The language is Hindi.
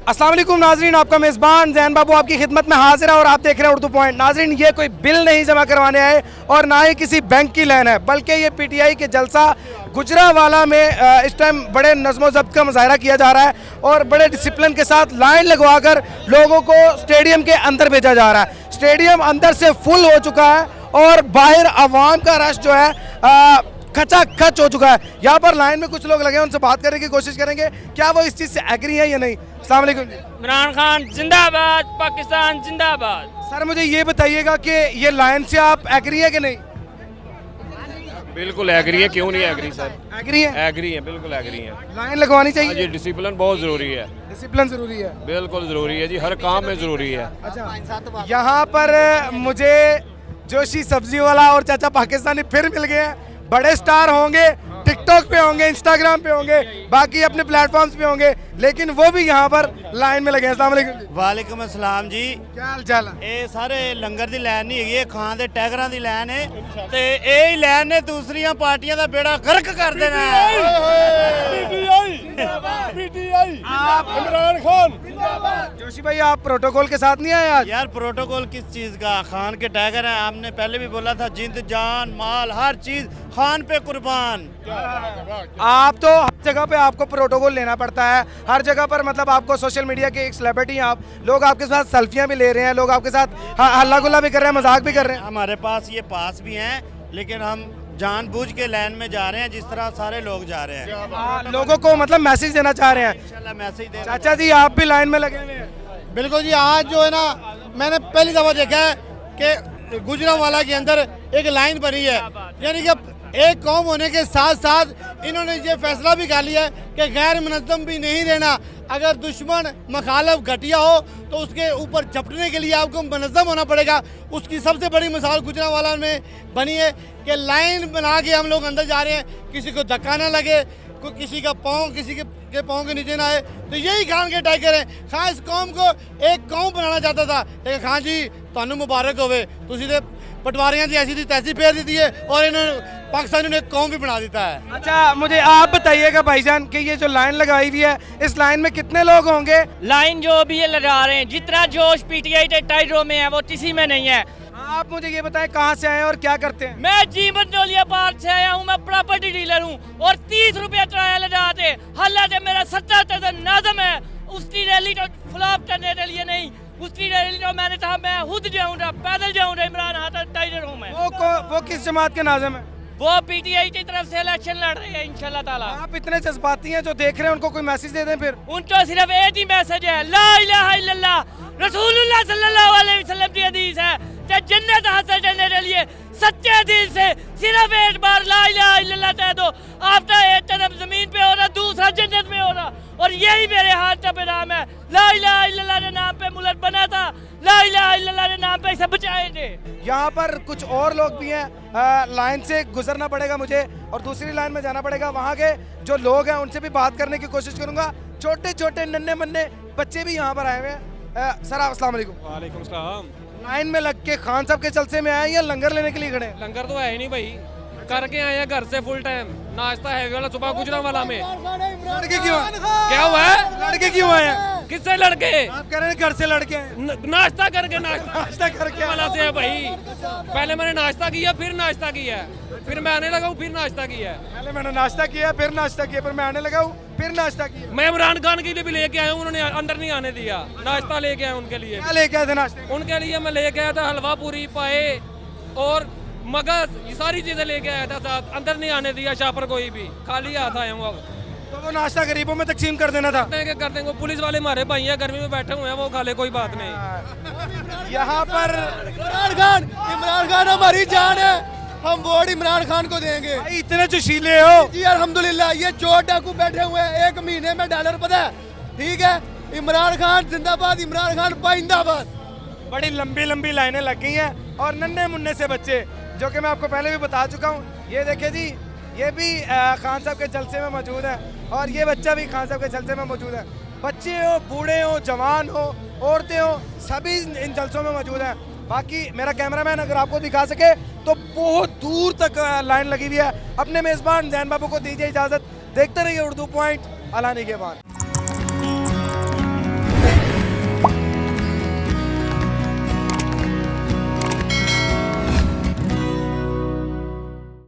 अस्सलाम वालेकुम नाजरीन, आपका मेज़बान जैन बाबू आपकी खिदमत में हाजिर है और आप देख रहे हैं उर्दू पॉइंट। नाजरीन, ये कोई बिल नहीं जमा करवाने आए और ना ही किसी बैंक की लाइन है, बल्कि ये पीटीआई के जलसा गुजरावाला में इस टाइम बड़े नज़्म ज़ब्त का मुजाहरा किया जा रहा है और बड़े डिसिप्लिन के साथ लाइन लगवाकर लोगों को स्टेडियम के अंदर भेजा जा रहा है। स्टेडियम अंदर से फुल हो चुका है और बाहर आवाम का रश जो है खचाखच हो चुका है। यहाँ पर लाइन में कुछ लोग लगे हैं, उनसे बात करने की कोशिश करेंगे क्या वो इस चीज़ से एग्री है या नहीं। अस्सलाम वालेकुम। इमरान खान जिंदाबाद, पाकिस्तान जिंदाबाद। सर मुझे ये बताइएगा कि ये लाइन से आप एग्री है कि नहीं? बिल्कुल एग्री है, क्यों नहीं एग्री सर? एग्री है, एग्री है, बिल्कुल एग्री है। लाइन लगवानी हाँ चाहिए। जी, डिसिप्लिन बहुत ज़रूरी है। डिसिप्लिन जरूरी है, बिल्कुल ज़रूरी है जी, हर काम में ज़रूरी है। अच्छा, यहाँ पर मुझे जोशी सब्जी वाला और चाचा पाकिस्तानी फिर मिल गए हैं। बड़े स्टार होंगे, टिकटॉक पे होंगे, इंस्टाग्राम पे होंगे, बाकी अपने प्लेटफॉर्म्स पे होंगे, लेकिन वो भी यहाँ पर लाइन में लगे हैं। अस्सलाम वालेकुम। वालेकुम अस्सलाम जी। क्या हाल चाल है? ਇਹ ਸਾਰੇ ਲੰਗਰ ਦੀ ਲਾਈਨ ਨਹੀਂ ਹੈਗੀ, ਇਹ ਖਾਂ ਦੇ ਟੈਗਰਾਂ ਦੀ ਲਾਈਨ ਹੈ ਤੇ ਇਹ ਹੀ ਲਾਈਨ ਨੇ ਦੂਸਰੀਆਂ ਪਾਰਟੀਆਂ ਦਾ ਬੇੜਾ ਗਰਕ ਕਰ ਦੇਣਾ ਹੈ। इमरान खान जोशी भाई, आप प्रोटोकॉल के साथ नहीं आए आज? यार प्रोटोकॉल किस चीज़ का? खान के टैगर हैं, आपने पहले भी बोला था, जिंद जान माल हर चीज़ खान पे कुर्बान। आप तो हर जगह पे आपको प्रोटोकॉल लेना पड़ता है, हर जगह पर मतलब आपको सोशल मीडिया के एक सेलिब्रिटी हैं आप, लोग आपके साथ सेल्फियां भी ले रहे हैं, लोग आपके साथ हल्ला गुल्ला भी कर रहे हैं, मजाक भी कर रहे हैं। हमारे पास ये पास भी हैं, लेकिन हम जानबूझ के लाइन में जा रहे हैं जिस तरह सारे लोग जा रहे हैं। लोगों को मतलब मैसेज देना चाह रहे हैं। इंशाल्लाह मैसेज दे। चाचा जी, आप भी लाइन में लगे हुए हैं। बिल्कुल जी, आज जो है ना, मैंने पहली दफ़ा देखा है कि गुजरांवाला के अंदर एक लाइन बनी है, यानी कि एक कौम होने के साथ साथ इन्होंने ये फैसला भी कर लिया है कि गैर मुनज़्ज़म भी नहीं रहना। अगर दुश्मन मखालफ घटिया हो तो उसके ऊपर झपटने के लिए आपको मुनज़्ज़म होना पड़ेगा। उसकी सबसे बड़ी मिसाल गुजरांवाला में बनी है कि लाइन बना के हम लोग अंदर जा रहे हैं, किसी को धक्का ना लगे, कोई किसी का पाँव किसी के पाँव के नीचे ना आए। तो यही खान के टाइगर हैं। खान इस कौम को एक कौम बनाना चाहता था, लेकिन खान जी तुहानू मुबारक होवे, तुसी ते पटवारियां दी ऐसी तैसी फेर दी है और इन्होंने पाकिस्तान ने एक कौम भी बना देता है। अच्छा, मुझे आप बताइएगा भाईजान कि ये जो लाइन लगाई हुई है, इस लाइन में कितने लोग होंगे? लाइन जो भी ये लगा रहे हैं, जितना जोश पीटीआई के टाइटरों में है वो किसी में नहीं है। आप मुझे ये बताएं कहाँ से आए हैं और क्या करते हैं? मैं जीवन डोलिया पार्क से आया हूँ, मैं प्रॉपर्टी डीलर हूँ और 30 रुपया किराया लगाते। हालांकि मेरा 70 नाज़म है, उसकी रैली को फ्लॉप करने के लिए नहीं, उसकी रैली को मैंने कहा मैं खुद जाऊँगा, पैदल जाऊँगा। इमरान हाथ टाइगर हूँ मैं। वो किस जमात के नाज़िम है? वो पीटीआई की तरफ से इलेक्शन लड़ रहे हैं इंशाल्लाह ताला। आप इतने जज्बाती हैं, जो देख रहे हैं उनको कोई मैसेज दे दें फिर। उनको सिर्फ एक ही मैसेज है, ला इलाहा इल्लल्लाह रसूलुल्लाह सल्लल्लाहु अलैहि वसल्लम की हदीस है कि जन्नत हासिल करने के लिए सच्चे दिल से सिर्फ एक बार ला इलाहा इल्लल्लाह कह दो, आपका एक तरफ जमीन पे हो रहा, दूसरा जन्नत में हो रहा। और यही मेरे हाथ का पैगाम है। ला इलाहा इल्लल्लाह के नाम पे मुल्क बना था, ला इलाहा इल्लल्लाह के नाम पे इसे बचाएंगे। यहाँ पर कुछ और लोग भी हैं, लाइन से गुजरना पड़ेगा मुझे और दूसरी लाइन में जाना पड़ेगा। वहाँ के जो लोग हैं उनसे भी बात करने की कोशिश करूँगा। छोटे छोटे नन्हे मन्ने बच्चे भी यहाँ पर आए हुए हैं। सर अस्सलाम वालेकुम। वालेकुम सलाम। लाइन में लग के खान साहब के जलसे में आए या लंगर लेने के लिए खड़े हैं? लंगर तो है ही नहीं भाई, करके आए हैं घर से फुल टाइम नाश्ता है वाला सुबह गुजरांवाला में। लड़के क्यों आए? क्या हुआ है? लड़के क्यों आए हैं? किससे लड़के? आप कह रहे हैं घर से लड़के हैं। नाश्ता करके नाश्ता करके वाला से है भाई। पहले मैंने नाश्ता किया, फिर नाश्ता किया, फिर मैं आने लगा हूँ, फिर नाश्ता किया। पहले मैंने नाश्ता किया, फिर नाश्ता किया, फिर मैं आने लगा हूँ, फिर नाश्ता किया। मैं इमरान खान के लिए भी लेके आया हूँ, उन्होंने अंदर नहीं आने दिया। नाश्ता लेके आया उनके लिए। क्या लेके आए थे नाश्ते? उनके लिए मैं लेके आया था हलवा पूरी पाए और मगज, ये सारी चीजें लेके आया था साथ। अंदर नहीं आने दिया शापर कोई भी, खाली हाथ आया हूँ। अब तो वो नाश्ता गरीबों में तकसीम कर देना था। कर देंगे, पुलिस वाले हमारे भाई हैं, गर्मी में बैठे हुए हैं, वो खा ले, कोई बात नहीं। यहाँ पर इमरान खान हमारी जान है, हम वोट इमरान खान को देंगे। भाई इतने जोशीले हो जी अल्हम्दुलिल्लाह। ये चोर डाकू बैठे हुए हैं, 1 महीने में डॉलर पता है, ठीक है। इमरान खान जिंदाबाद, इमरान खान पाइंदाबाद। बड़ी लंबी लंबी लाइनें लग गई हैं और नन्हे मुन्ने से बच्चे, जो कि मैं आपको पहले भी बता चुका हूँ। ये देखे जी, ये भी खान साहब के जलसे में मौजूद है और ये बच्चा भी खान साहब के जलसे में मौजूद है। बच्चे हो, बूढ़े हो, जवान हो, औरतें हो, सभी इन जलसों में मौजूद हैं। बाकी मेरा कैमरामैन अगर आपको दिखा सके तो बहुत दूर तक लाइन लगी हुई है। अपने मेज़बान जैन बाबू को दीजिए इजाज़त। देखते रहिए उर्दू पॉइंट, अलानी के बाद।